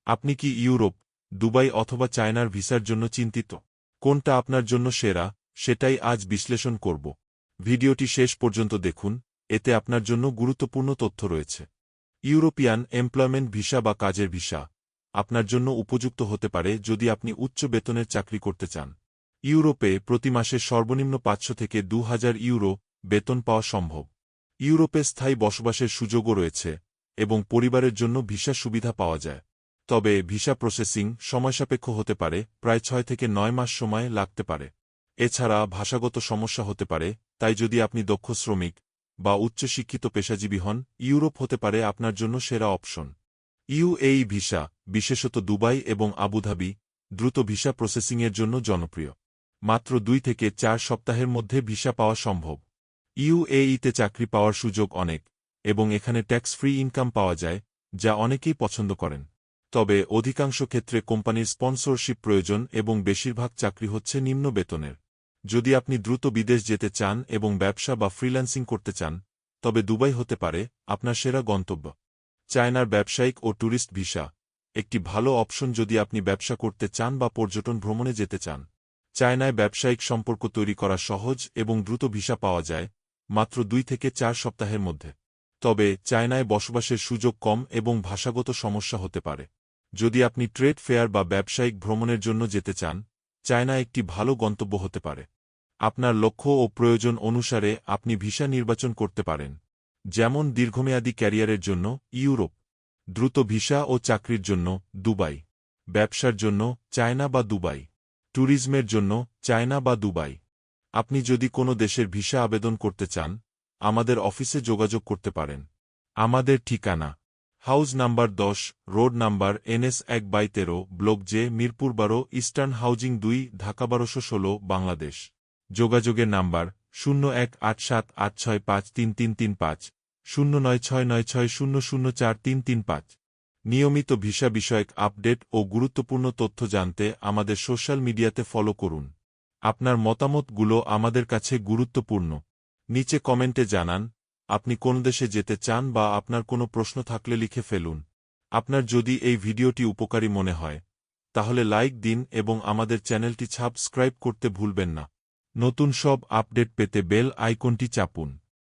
আপনি কি Europe, Dubai অথবা চায়নার ভিসার জন্য চিন্তিত? কোনটা আপনার জন্য সেরা, সেটাই আজ বিশ্লেষণ করব। ভিডিওটি শেষ পর্যন্ত দেখুন, এতে আপনার জন্য গুরুত্বপূর্ণ তথ্য রয়েছে। ইউরোপিয়ান এমপ্লয়মেন্ট ভিসা বা কাজের ভিসা আপনার জন্য উপযুক্ত হতে পারে যদি আপনি উচ্চ বেতনের চাকরি করতে চান। ইউরোপে প্রতি মাসে সর্বনিম্ন ৫০০ থেকে ২০০০ ইউরো বেতন পাওয়া সম্ভব। ইউরোপে স্থায়ী বসবাসের সুযোগও রয়েছে এবং পরিবারের জন্য ভিসা সুবিধা পাওয়া যায়। তবে ভিসা প্রসেসিং সময়সাপেক্ষ হতে পারে, প্রায় ৬ থেকে ৯ মাস সময় লাগতে পারে। এছাড়া ভাষাগত সমস্যা হতে পারে, তাই যদি আপনি দক্ষ শ্রমিক বা উচ্চশিক্ষিত পেশাজীবী হন, ইউরোপ হতে পারে আপনার জন্য সেরা অপশন। ইউএই ভিসা, বিশেষত দুবাই এবং আবুধাবি, দ্রুত ভিসা প্রসেসিংয়ের জন্য জনপ্রিয়। মাত্র ২ থেকে ৪ সপ্তাহের মধ্যে ভিসা পাওয়া সম্ভব। ইউএইতে চাকরি পাওয়ার সুযোগ অনেক, এবং এখানে ট্যাক্স ফ্রি ইনকাম পাওয়া যায়, যা অনেকেই পছন্দ করেন। তবে অধিকাংশ ক্ষেত্রে কোম্পানির স্পন্সরশিপ প্রয়োজন এবং বেশিরভাগ চাকরি হচ্ছে নিম্ন বেতনের। যদি আপনি দ্রুত বিদেশ যেতে চান এবং ব্যবসা বা ফ্রিল্যান্সিং করতে চান, তবে দুবাই হতে পারে আপনার সেরা গন্তব্য। চায়নার ব্যবসায়িক ও ট্যুরিস্ট ভিসা একটি ভালো অপশন যদি আপনি ব্যবসা করতে চান বা পর্যটন ভ্রমণে যেতে চান। চায়নায় ব্যবসায়িক সম্পর্ক তৈরি করা সহজ এবং দ্রুত ভিসা পাওয়া যায়, মাত্র ২ থেকে ৪ সপ্তাহের মধ্যে। তবে চায়নায় বসবাসের সুযোগ কম এবং ভাষাগত সমস্যা হতে পারে। যদি আপনি ট্রেড ফেয়ার বা ব্যবসায়িক ভ্রমণের জন্য যেতে চান, চায়না একটি ভালো গন্তব্য হতে পারে। আপনার লক্ষ্য ও প্রয়োজন অনুসারে আপনি ভিসা নির্বাচন করতে পারেন, যেমন দীর্ঘমেয়াদী ক্যারিয়ারের জন্য ইউরোপ, দ্রুত ভিসা ও চাকরির জন্য দুবাই, ব্যবসার জন্য চায়না বা দুবাই, ট্যুরিজমের জন্য চায়না বা দুবাই। আপনি যদি কোনো দেশের ভিসা আবেদন করতে চান, আমাদের অফিসে যোগাযোগ করতে পারেন। আমাদের ঠিকানা: house number ১০, road number NS ১/১৩, block J, Mirpur ১২, eastern housing ২, Dhaka ১২১৬, Bangladesh. যোগাযোগের নাম্বার: ০১৮৭৮৬৫৩৩৩৫, ০৯৬৯৬০০৪৩৩৫। নিয়মিত ভিসা বিষয়ক আপডেট ও গুরুত্বপূর্ণ তথ্য জানতে আমাদের সোশ্যাল মিডিয়াতে ফলো করুন। আপনার মতামতগুলো আমাদের কাছে গুরুত্বপূর্ণ। নিচে কমেন্টে জানান আপনি কোন দেশে যেতে চান বা আপনার কোনো প্রশ্ন থাকলে লিখে ফেলুন। আপনার যদি এই ভিডিওটি উপকারী মনে হয়, তাহলে লাইক দিন এবং আমাদের চ্যানেলটি সাবস্ক্রাইব করতে ভুলবেন না। নতুন সব আপডেট পেতে বেল আইকনটি চাপুন।